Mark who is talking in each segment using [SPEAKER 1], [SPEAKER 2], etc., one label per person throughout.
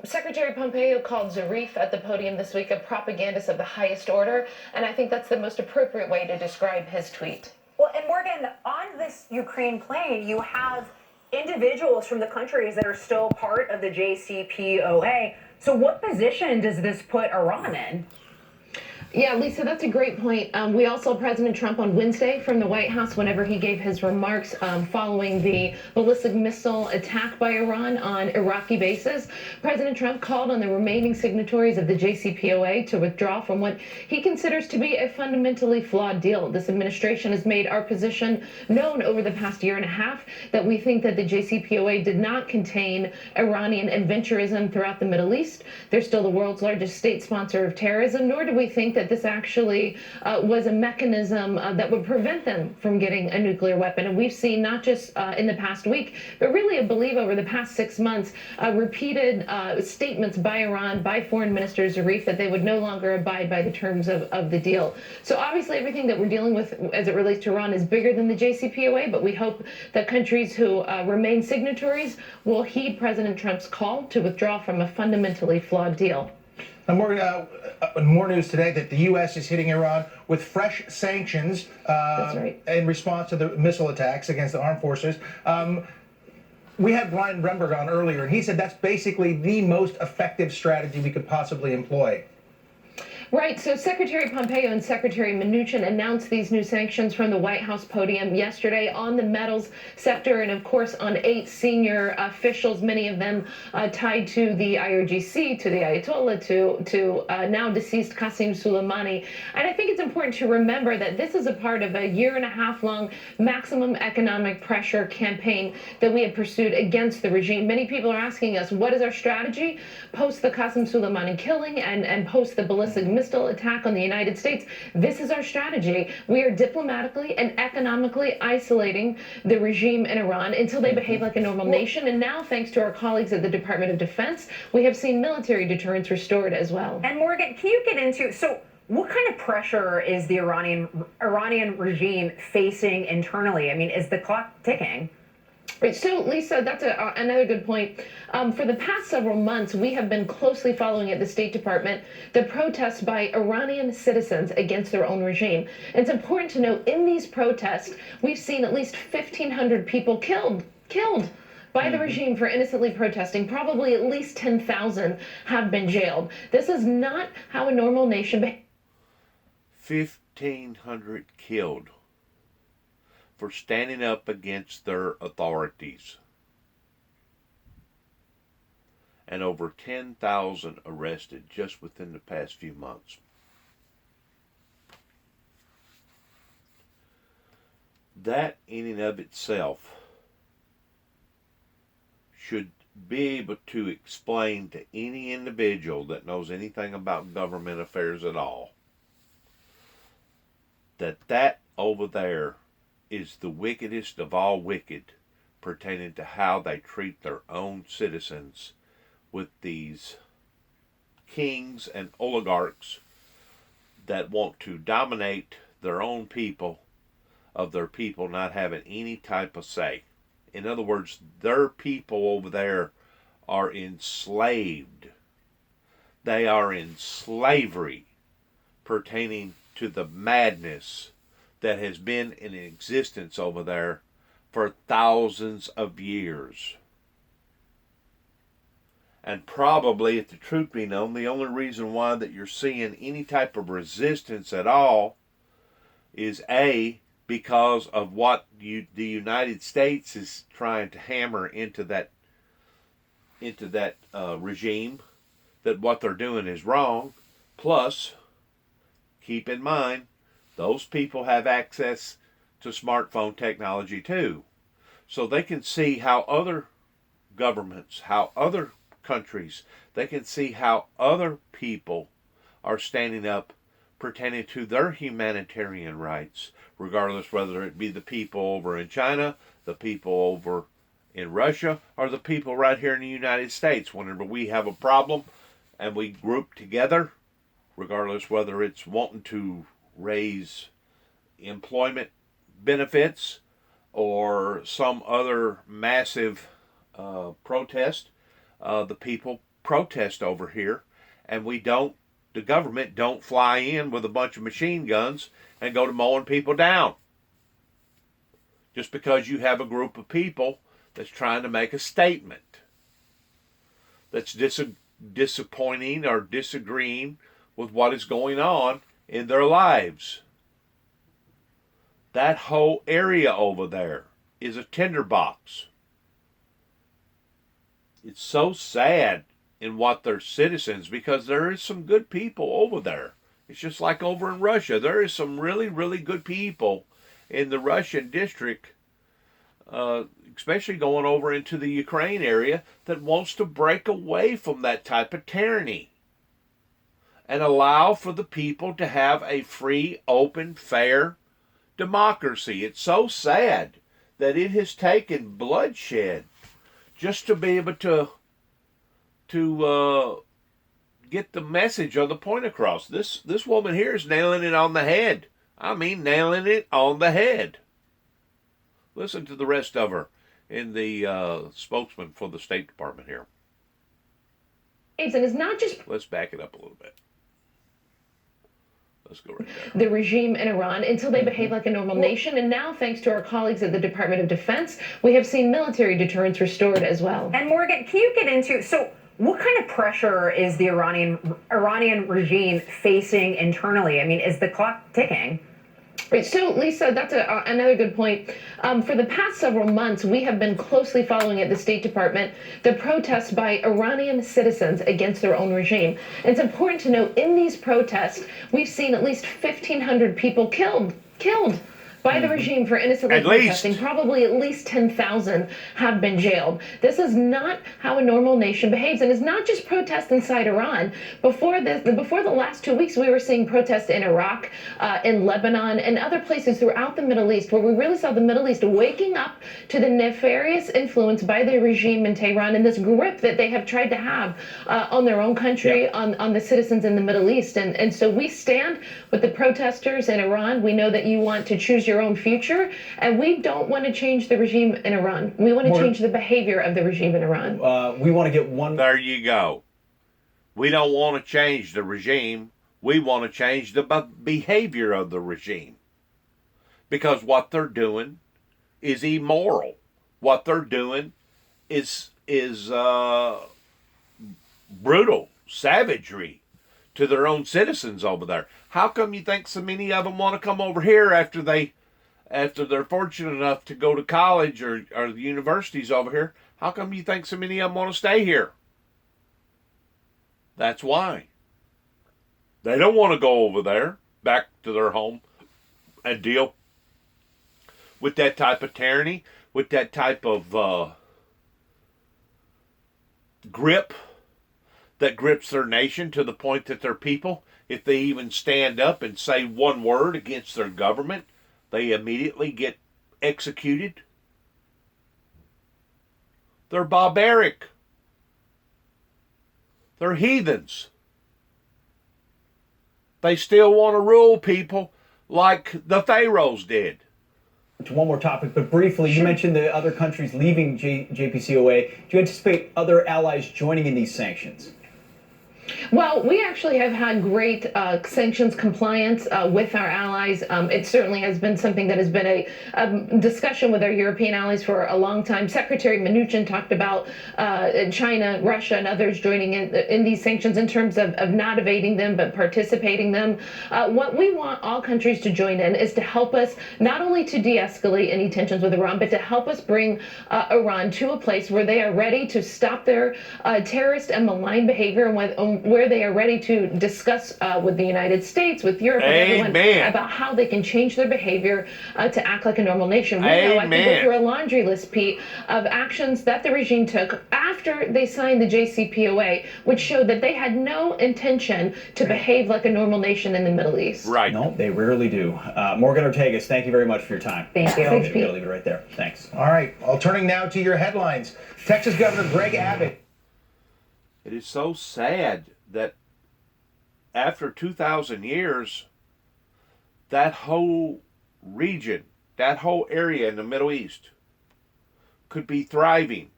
[SPEAKER 1] Secretary Pompeo called Zarif at the podium this week a propagandist of the highest order, and I think that's the most appropriate way to describe his tweet.
[SPEAKER 2] Well, and Morgan, on this Ukraine plane, you have individuals from the countries that are still part of the JCPOA. So what position does this put Iran in?
[SPEAKER 1] Yeah, Lisa, that's a great point. We all saw President Trump on Wednesday from the White House whenever he gave his remarks following the ballistic missile attack by Iran on Iraqi bases. President Trump called on the remaining signatories of the JCPOA to withdraw from what he considers to be a fundamentally flawed deal. This administration has made our position known over the past year and a half that we think that the JCPOA did not contain Iranian adventurism throughout the Middle East. They're still the world's largest state sponsor of terrorism, nor do we think that this actually was a mechanism that would prevent them from getting a nuclear weapon. And we've seen not just in the past week, but really, I believe, over the past 6 months, repeated statements by Iran, by Foreign Minister Zarif, that they would no longer abide by the terms of the deal. So obviously, everything that we're dealing with as it relates to Iran is bigger than the JCPOA, but we hope that countries who remain signatories will heed President Trump's call to withdraw from a fundamentally flawed deal.
[SPEAKER 3] Now, more news today that the U.S. is hitting Iran with fresh sanctions in response to the missile attacks against the armed forces. We had Brian Remberg on earlier, and he said that's basically the most effective strategy we could possibly employ.
[SPEAKER 1] Right. So Secretary Pompeo and Secretary Mnuchin announced these new sanctions from the White House podium yesterday on the metals sector and, of course, on 8 senior officials, many of them tied to the IRGC, to the Ayatollah, to now deceased Qasem Soleimani. And I think it's important to remember that this is a part of a year-and-a-half-long maximum economic pressure campaign that we have pursued against the regime. Many people are asking us, what is our strategy post the Qasem Soleimani killing and post the ballistic missile attack on the United States? This is our strategy. We are diplomatically and economically isolating the regime in Iran until they behave like a normal nation. And now, thanks to our colleagues at the Department of Defense, we have seen military deterrence restored as well.
[SPEAKER 2] And Morgan, can you get into, so what kind of pressure is the Iranian regime facing internally? I mean, is the clock ticking?
[SPEAKER 1] So, Lisa, that's another good point. For the past several months, we have been closely following at the State Department the protests by Iranian citizens against their own regime. And it's important to note, in these protests, we've seen at least 1,500 people killed by the regime for innocently protesting. Probably at least 10,000 have been jailed. This is not how a normal nation behaves.
[SPEAKER 4] 1,500 killed for standing up against their authorities, and over 10,000 arrested just within the past few months. That in and of itself should be able to explain to any individual that knows anything about government affairs at all that over there is the wickedest of all wicked pertaining to how they treat their own citizens with these kings and oligarchs that want to dominate their own people, of their people not having any type of say. In other words, their people over there are enslaved. They are in slavery pertaining to the madness that has been in existence over there for thousands of years. And probably, if the truth be known, the only reason why that you're seeing any type of resistance at all is A, because of what the United States is trying to hammer into that regime, that what they're doing is wrong. Plus, keep in mind, those people have access to smartphone technology too. So they can see how other governments, how other countries, they can see how other people are standing up pertaining to their humanitarian rights, regardless whether it be the people over in China, the people over in Russia, or the people right here in the United States. Whenever we have a problem and we group together, regardless whether it's wanting to raise employment benefits or some other massive protest, the people protest over here, and the government don't fly in with a bunch of machine guns and go to mowing people down. Just because you have a group of people that's trying to make a statement that's disappointing or disagreeing with what is going on in their lives. That whole area over there is a tinderbox. It's so sad in what their citizens, because there is some good people over there. It's just like over in Russia. There is some really, really good people in the Russian district, especially going over into the Ukraine area, that wants to break away from that type of tyranny and allow for the people to have a free, open, fair democracy. It's so sad that it has taken bloodshed just to be able to get the message or the point across. This woman here is nailing it on the head. I mean, nailing it on the head. Listen to the rest of her in the spokesman for the State Department here.
[SPEAKER 1] And it's not just...
[SPEAKER 4] Let's back it up a little bit. Let's go right there.
[SPEAKER 1] The regime in Iran until they behave like a normal nation. And now, thanks to our colleagues at the Department of Defense, we have seen military deterrence restored as well.
[SPEAKER 2] And Morgan, can you get into, so what kind of pressure is the Iranian regime facing internally? I mean, is the clock ticking?
[SPEAKER 1] Right, so, Lisa, that's another good point. For the past several months, we have been closely following at the State Department the protests by Iranian citizens against their own regime. And it's important to note, in these protests, we've seen at least 1,500 people killed by the regime for innocently protesting. Probably at least 10,000 have been jailed. This is not how a normal nation behaves, and it's not just protests inside Iran. Before the last 2 weeks, we were seeing protests in Iraq, in Lebanon, and other places throughout the Middle East, where we really saw the Middle East waking up to the nefarious influence by the regime in Tehran and this grip that they have tried to have on their own country, on the citizens in the Middle East. And so we stand with the protesters in Iran. We know that you want to choose your own future, and we don't want to change the regime in Iran. We want to change the behavior of the regime in Iran.
[SPEAKER 5] We want to get one.
[SPEAKER 4] There you go. We don't want to change the regime. We want to change the behavior of the regime, because what they're doing is immoral. What they're doing is brutal savagery to their own citizens over there. How come you think so many of them want to come over here after they're fortunate enough to go to college or the universities over here? How come you think so many of them want to stay here? That's why. They don't want to go over there, back to their home, and deal with that type of tyranny, with that type of grip that grips their nation to the point that their people, if they even stand up and say one word against their government, they immediately get executed. They're barbaric. They're heathens. They still want to rule people like the pharaohs did.
[SPEAKER 5] To one more topic, but briefly, you mentioned the other countries leaving JPCOA. Do you anticipate other allies joining in these sanctions?
[SPEAKER 1] Well, we actually have had great sanctions compliance with our allies. It certainly has been something that has been a discussion with our European allies for a long time. Secretary Mnuchin talked about China, Russia, and others joining in these sanctions in terms of not evading them, but participating them. What we want all countries to join in is to help us not only to de-escalate any tensions with Iran, but to help us bring Iran to a place where they are ready to stop their terrorist and malign behavior, and where they are ready to discuss with the United States, with Europe, with everyone about how they can change their behavior to act like a normal nation. We know, I can go through a laundry list, Pete, of actions that the regime took after they signed the JCPOA, which showed that they had no intention to behave like a normal nation in the Middle East.
[SPEAKER 4] Right.
[SPEAKER 5] No, they rarely do. Morgan Ortegas, thank you very much for your time.
[SPEAKER 2] Thank you.
[SPEAKER 1] Thanks, Pete.
[SPEAKER 5] I'll leave it right there. Thanks.
[SPEAKER 3] All right. Well, turning now to your headlines. Texas Governor Greg Abbott.
[SPEAKER 4] It is so sad that after 2,000 years, that whole region, that whole area in the Middle East could be thriving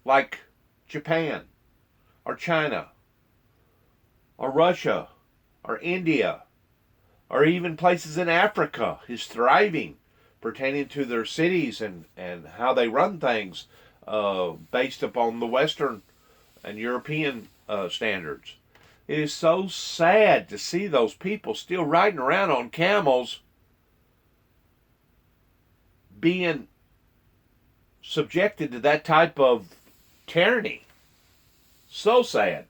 [SPEAKER 4] like Japan, or China or Russia or India or even places in Africa is thriving pertaining to their cities and how they run things based upon the Western and European standards. It is so sad to see those people still riding around on camels being subjected to that type of tyranny. So sad.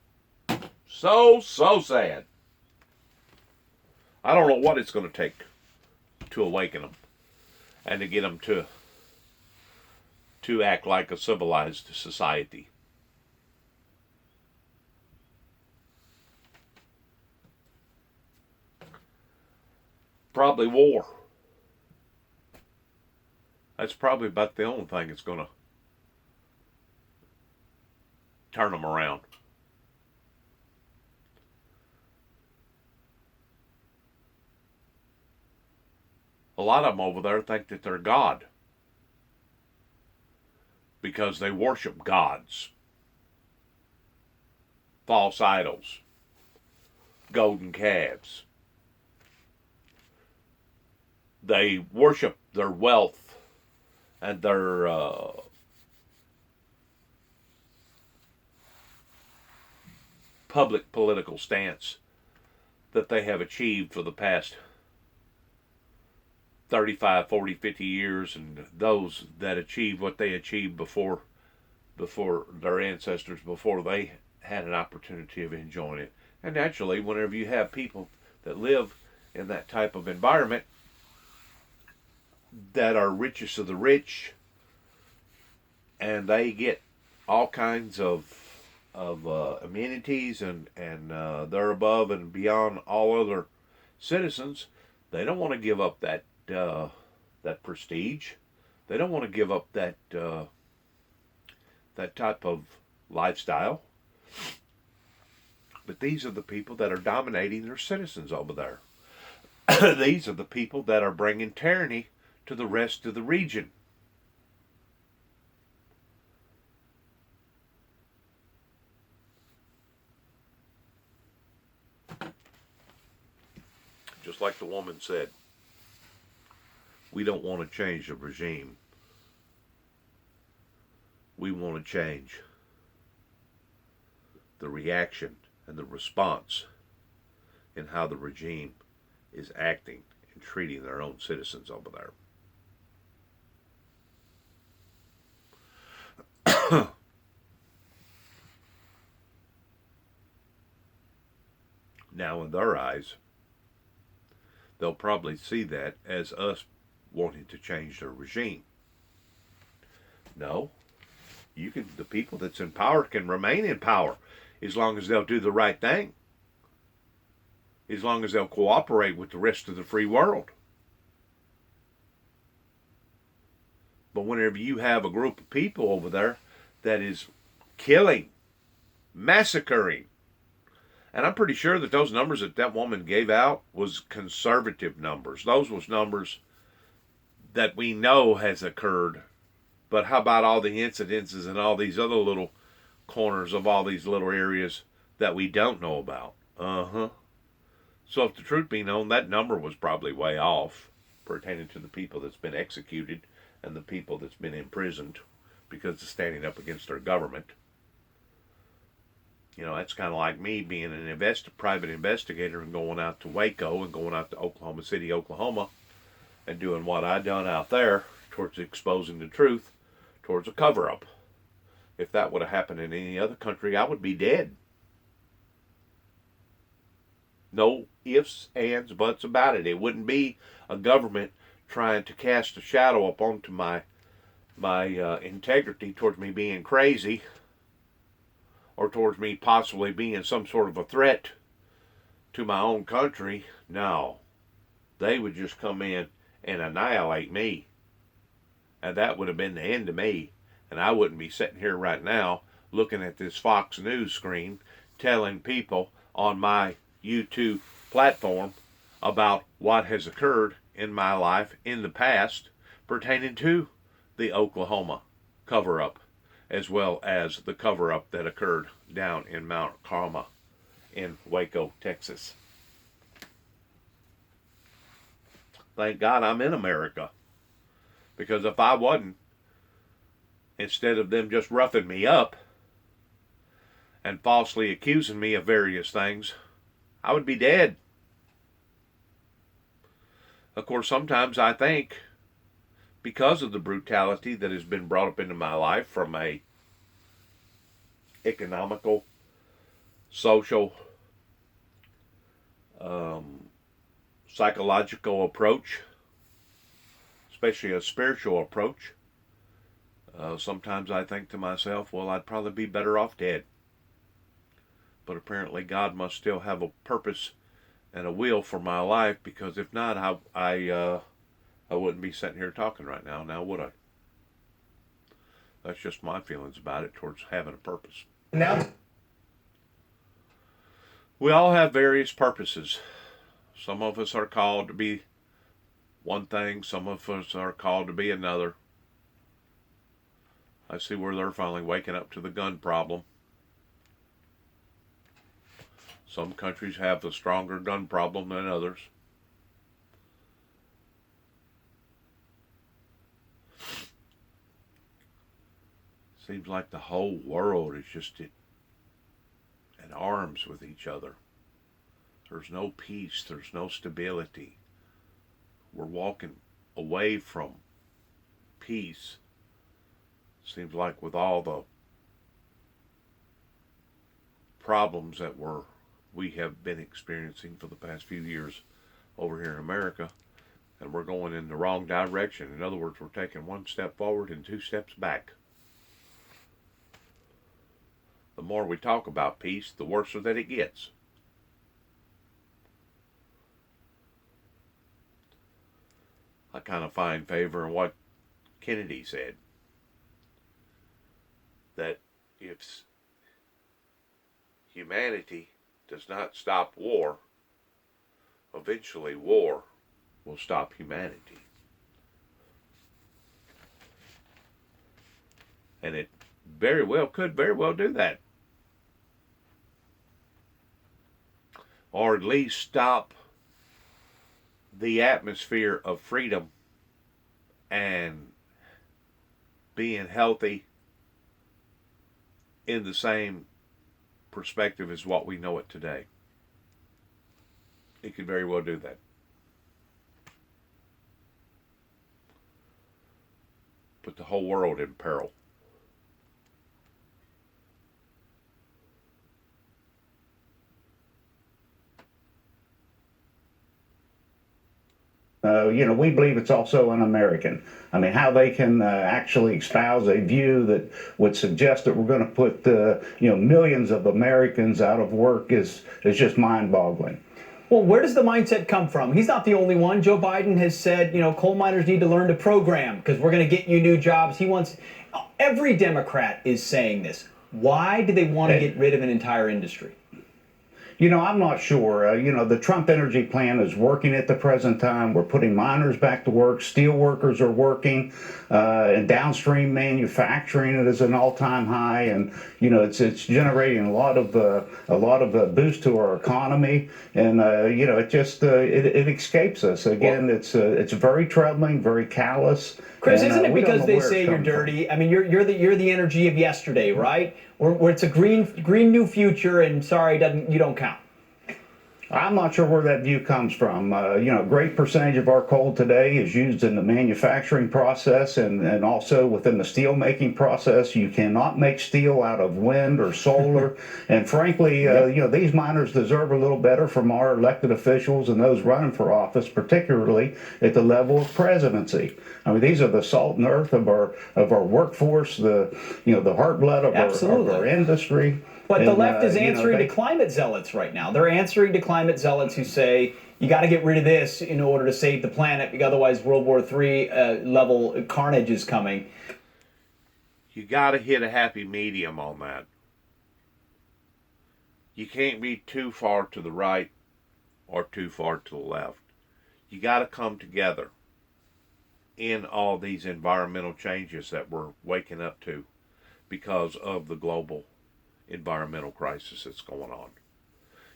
[SPEAKER 4] So sad. I don't know what it's going to take to awaken them and to get them to act like a civilized society. Probably war. That's probably about the only thing that's going to turn them around. A lot of them over there think that they're God because they worship gods, false idols, golden calves. They worship their wealth and their public political stance that they have achieved for the past 35, 40, 50 years, and those that achieved what they achieved before their ancestors, before they had an opportunity of enjoying it. And naturally, whenever you have people that live in that type of environment that are richest of the rich, and they get all kinds of amenities and they're above and beyond all other citizens, they don't want to give up that prestige. They don't want to give up that type of lifestyle. But these are the people that are dominating their citizens over there. These are the people that are bringing tyranny to the rest of the region. Just like the woman said, we don't want to change the regime. We want to change the reaction and the response in how the regime is acting and treating their own citizens over there. Now, in their eyes, they'll probably see that as us wanting to change their regime. No, the people that's in power can remain in power as long as they'll do the right thing, as long as they'll cooperate with the rest of the free world. But whenever you have a group of people over there that is killing, massacring, and I'm pretty sure that those numbers that woman gave out was conservative numbers. Those was numbers that we know has occurred. But how about all the incidences and all these other little corners of all these little areas that we don't know about? So if the truth be known, that number was probably way off pertaining to the people that's been executed and the people that's been imprisoned because of standing up against their government. You know, that's kind of like me being an private investigator and going out to Waco and going out to Oklahoma City, Oklahoma, and doing what I done out there towards exposing the truth, towards a cover-up. If that would have happened in any other country, I would be dead. No ifs, ands, buts about it. It wouldn't be a government trying to cast a shadow up onto my integrity towards me being crazy, or towards me possibly being some sort of a threat to my own country. No. They would just come in and annihilate me. And that would have been the end of me. And I wouldn't be sitting here right now looking at this Fox News screen telling people on my YouTube platform about what has occurred in my life in the past pertaining to the Oklahoma cover-up as well as the cover-up that occurred down in Mount Carmel in Waco, Texas. Thank God I'm in America, because if I wasn't, instead of them just roughing me up and falsely accusing me of various things, I would be dead. Of course, sometimes I think, because of the brutality that has been brought up into my life from a economical, social, psychological approach, especially a spiritual approach, sometimes I think to myself, well, I'd probably be better off dead. But apparently God must still have a purpose and a will for my life, because if not, I wouldn't be sitting here talking right now, would I? That's just my feelings about it towards having a purpose.
[SPEAKER 3] Now,
[SPEAKER 4] we all have various purposes. Some of us are called to be one thing, some of us are called to be another. I see where they're finally waking up to the gun problem. Some countries have a stronger gun problem than others. Seems like the whole world is just at arms with each other. There's no peace. There's no stability. We're walking away from peace. Seems like with all the problems that we have been experiencing for the past few years over here in America, and we're going in the wrong direction. In other words, we're taking one step forward and 2 steps back. The more we talk about peace, the worse that it gets. I kind of find favor in what Kennedy said, that if humanity does not stop war, eventually war will stop humanity. And it could very well do that. Or at least stop the atmosphere of freedom and being healthy in the same perspective as what we know it today. It could very well do that. Put the whole world in peril.
[SPEAKER 6] We believe it's also un-American. I mean, how they can actually espouse a view that would suggest that we're going to put, millions of Americans out of work is just mind-boggling.
[SPEAKER 5] Well, where does the mindset come from? He's not the only one. Joe Biden has said, coal miners need to learn to program because we're going to get you new jobs. Every Democrat is saying this. Why do they want to get rid of an entire industry?
[SPEAKER 6] I'm not sure. The Trump energy plan is working at the present time. We're putting miners back to work. Steel workers are working, and downstream manufacturing is an all-time high. And it's generating a lot of boost to our economy. And it escapes us. Again, it's very troubling, very callous.
[SPEAKER 5] Chris, isn't it because they say you're dirty? I mean, you're the energy of yesterday, right? Where it's a green new future, and sorry, you don't count.
[SPEAKER 6] I'm not sure where that view comes from. A great percentage of our coal today is used in the manufacturing process and also within the steel making process. You cannot make steel out of wind or solar. And frankly, these miners deserve a little better from our elected officials and those running for office, particularly at the level of presidency. I mean, these are the salt and earth of our workforce, the heart blood of our industry.
[SPEAKER 5] But the left is answering to climate zealots right now. They're answering to climate zealots who say, you got to get rid of this in order to save the planet, because otherwise World War III level carnage is coming.
[SPEAKER 4] You got to hit a happy medium on that. You can't be too far to the right or too far to the left. You got to come together in all these environmental changes that we're waking up to. because of the global environmental crisis that's going on.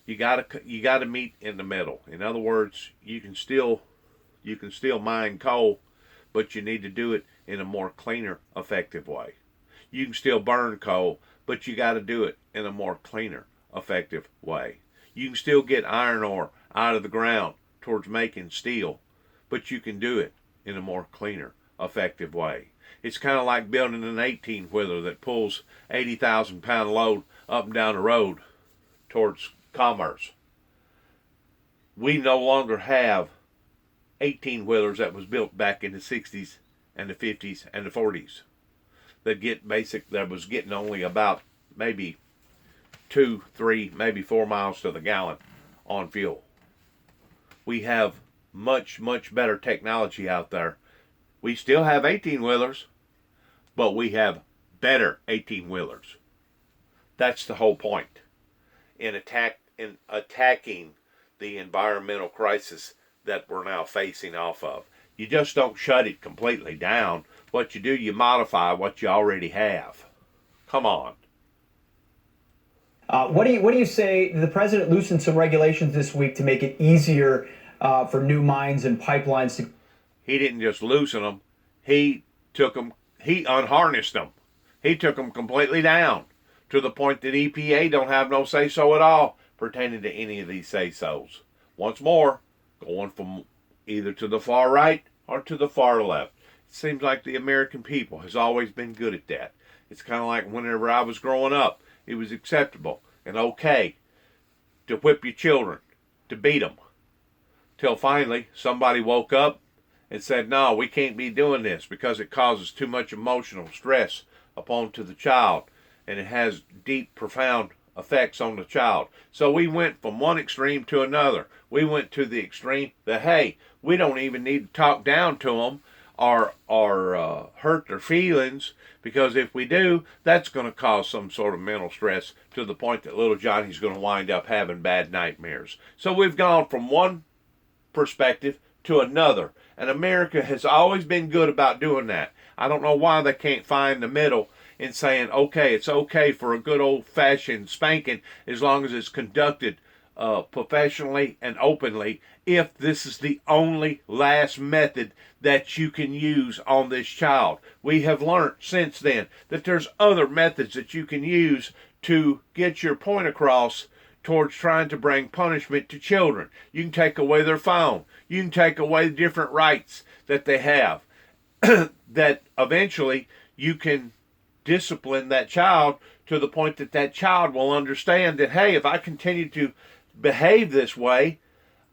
[SPEAKER 4] You gotta meet in the middle. In other words, you can still mine coal, but you need to do it in a more cleaner, effective way. You can still burn coal, but you got to do it in a more cleaner, effective way. You can still get iron ore out of the ground towards making steel, but you can do it in a more cleaner, effective way. It's kind of like building an 18-wheeler that pulls 80,000-pound load up and down the road towards commerce. We no longer have 18-wheelers that was built back in the 60s and the 50s and the 40s that was getting only about maybe 2, 3, maybe 4 miles to the gallon on fuel. We have much, much better technology out there. We still have 18-wheelers, but we have better 18-wheelers. That's the whole point in attacking the environmental crisis that we're now facing off of. You just don't shut it completely down. What you do, you modify what you already have. Come on.
[SPEAKER 5] What do you say? The president loosened some regulations this week to make it easier for new mines and pipelines to.
[SPEAKER 4] He didn't just loosen them. He unharnessed them. He took them completely down to the point that EPA don't have no say-so at all pertaining to any of these say-sos. Once more, going from either to the far right or to the far left. It seems like the American people has always been good at that. It's kind of like whenever I was growing up, it was acceptable and okay to whip your children, to beat them. Till finally, somebody woke up and said, no, we can't be doing this because it causes too much emotional stress upon to the child, and it has deep, profound effects on the child. So we went from one extreme to another. We went to the extreme that, hey, we don't even need to talk down to them or hurt their feelings, because if we do, that's going to cause some sort of mental stress to the point that little Johnny's going to wind up having bad nightmares. So we've gone from one perspective to another, and America has always been good about doing that. I don't know why they can't find the middle in saying, okay, it's okay for a good old-fashioned spanking as long as it's conducted professionally and openly, if this is the only last method that you can use on this child. We have learned since then that there's other methods that you can use to get your point across towards trying to bring punishment to children. You can take away their phone. You can take away different rights that they have that eventually you can discipline that child to the point that that child will understand that, hey, if I continue to behave this way,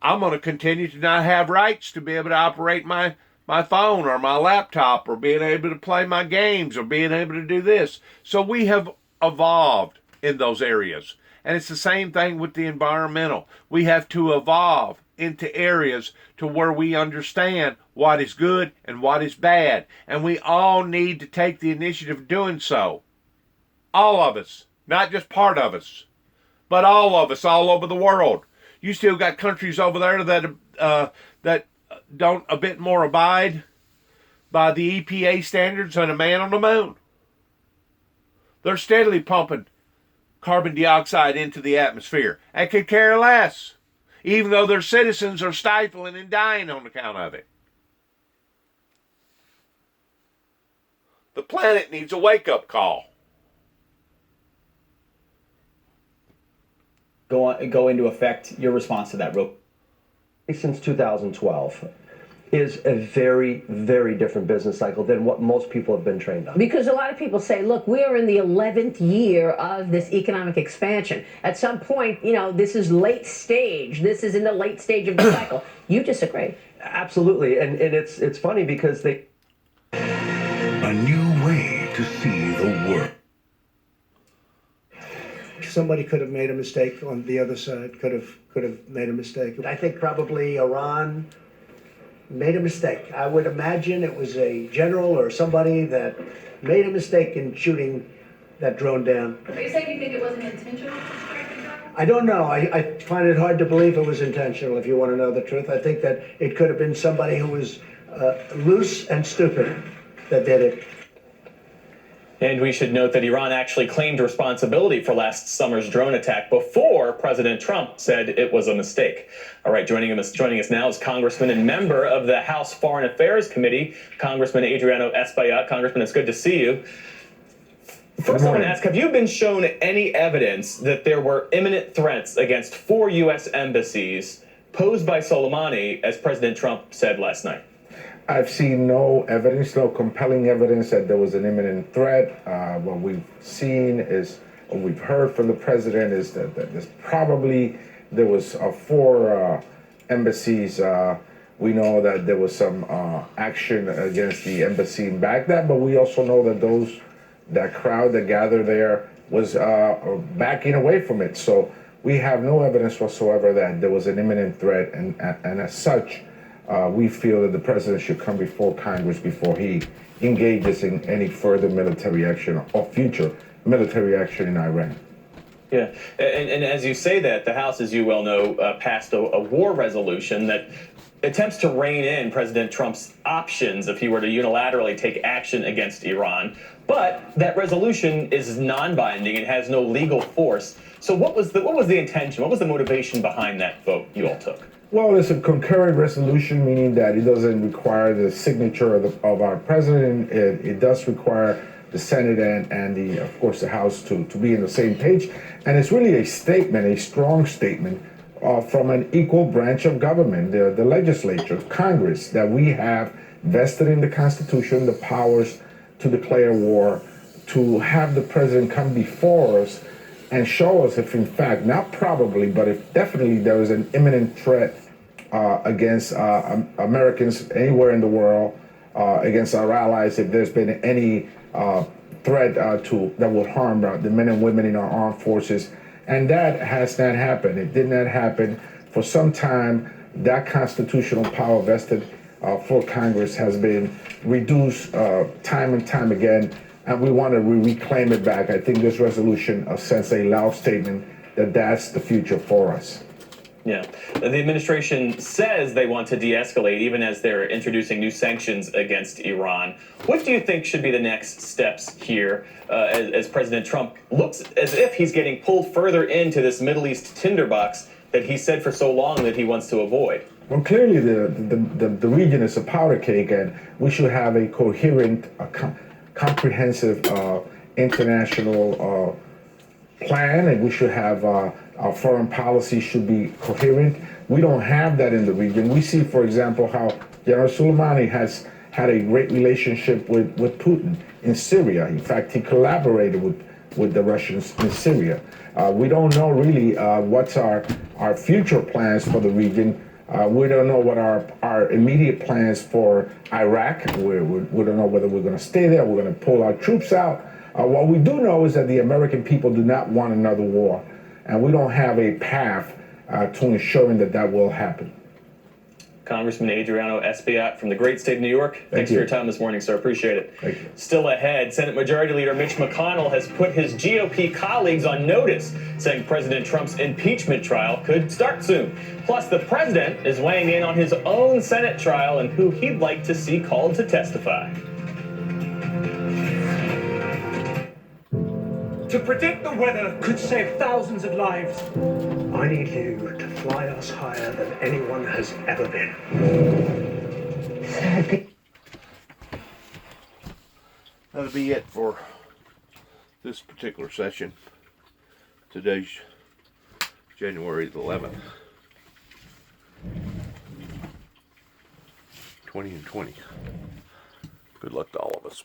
[SPEAKER 4] I'm going to continue to not have rights to be able to operate my phone or my laptop or being able to play my games or being able to do this. So we have evolved in those areas. And it's the same thing with the environmental. We have to evolve into areas to where we understand what is good and what is bad. And we all need to take the initiative of doing so. All of us, not just part of us, but all of us all over the world. You still got countries over there that don't a bit more abide by the EPA standards than a man on the moon. They're steadily pumping carbon dioxide into the atmosphere and could care less, even though their citizens are stifling and dying on account of it. The planet needs a wake-up call.
[SPEAKER 5] Go into effect. Your response to that, real.
[SPEAKER 7] Since 2012 is a very, very different business cycle than what most people have been trained on.
[SPEAKER 8] Because a lot of people say, look, we are in the 11th year of this economic expansion. At some point, this is late stage. This is in the late stage of the cycle. You disagree?
[SPEAKER 7] Absolutely. And it's funny because they...
[SPEAKER 9] A new way to see the world.
[SPEAKER 10] Somebody could have made a mistake on the other side, could have made a mistake. I think probably Iran made a mistake. I would imagine it was a general or somebody that made a mistake in shooting that drone down.
[SPEAKER 11] Are you saying you think it wasn't intentional to strike the drone?
[SPEAKER 10] I don't know. I find it hard to believe it was intentional, if you want to know the truth. I think that it could have been somebody who was loose and stupid that did it.
[SPEAKER 12] And we should note that Iran actually claimed responsibility for last summer's drone attack before President Trump said it was a mistake. All right, joining us now is Congressman and member of the House Foreign Affairs Committee, Congressman Adriano Espaillat. Congressman, it's good to see you. First, I want to ask, have you been shown any evidence that there were imminent threats against 4 U.S. embassies posed by Soleimani, as President Trump said last night?
[SPEAKER 13] I've seen no evidence, no compelling evidence that there was an imminent threat. What we've seen is, what we've heard from the president is that there was 4 embassies. We know that there was some action against the embassy in Baghdad, but we also know that that crowd that gathered there was backing away from it. So we have no evidence whatsoever that there was an imminent threat, and as such, we feel that the president should come before Congress before he engages in any further military action or future military action in Iran.
[SPEAKER 12] Yeah, and as you say that, the House, as you well know, passed a war resolution that attempts to rein in President Trump's options if he were to unilaterally take action against Iran. But that resolution is non-binding and has no legal force. So what was the intention? What was the motivation behind that vote you all took?
[SPEAKER 13] Well, it's a concurrent resolution, meaning that it doesn't require the signature of our president. It does require the Senate and of course, the House to be on the same page. And it's really a statement, a strong statement from an equal branch of government, the legislature, Congress, that we have vested in the Constitution the powers to declare war, to have the president come before us and show us if in fact, not probably, but if definitely there is an imminent threat against Americans anywhere in the world, against our allies, if there's been any threat that would harm the men and women in our armed forces. And that has not happened. It did not happen. For some time, that constitutional power vested for Congress has been reduced time and time again, and we want to reclaim it back. I think this resolution sends a loud statement that that's the future for us.
[SPEAKER 12] Yeah. The administration says they want to de-escalate even as they're introducing new sanctions against Iran. What do you think should be the next steps here as President Trump looks as if he's getting pulled further into this Middle East tinderbox that he said for so long that he wants to avoid?
[SPEAKER 13] Well, clearly the region is a powder cake, and we should have a coherent, comprehensive international plan, and we should have our foreign policy should be coherent. We don't have that in the region. We see, for example, how General Soleimani has had a great relationship with Putin in Syria. In fact, he collaborated with the Russians in Syria. We don't know really what's our future plans for the region. We don't know what our immediate plans for Iraq. We don't know whether we're going to stay there, we're going to pull our troops out. What we do know is that the American people do not want another war, and we don't have a path to ensuring that will happen.
[SPEAKER 12] Congressman Adriano Espaillat from the great state of New York. Thanks for your time this morning, sir. Appreciate it.
[SPEAKER 13] Thank you.
[SPEAKER 12] Still ahead, Senate Majority Leader Mitch McConnell has put his GOP colleagues on notice, saying President Trump's impeachment trial could start soon. Plus, the president is weighing in on his own Senate trial and who he'd like to see called to testify.
[SPEAKER 14] To predict the weather could save thousands of lives.
[SPEAKER 10] I need you to fly us higher than anyone has ever been.
[SPEAKER 4] That'll be it for this particular session. Today's January the 11th, 2020. Good luck to all of us.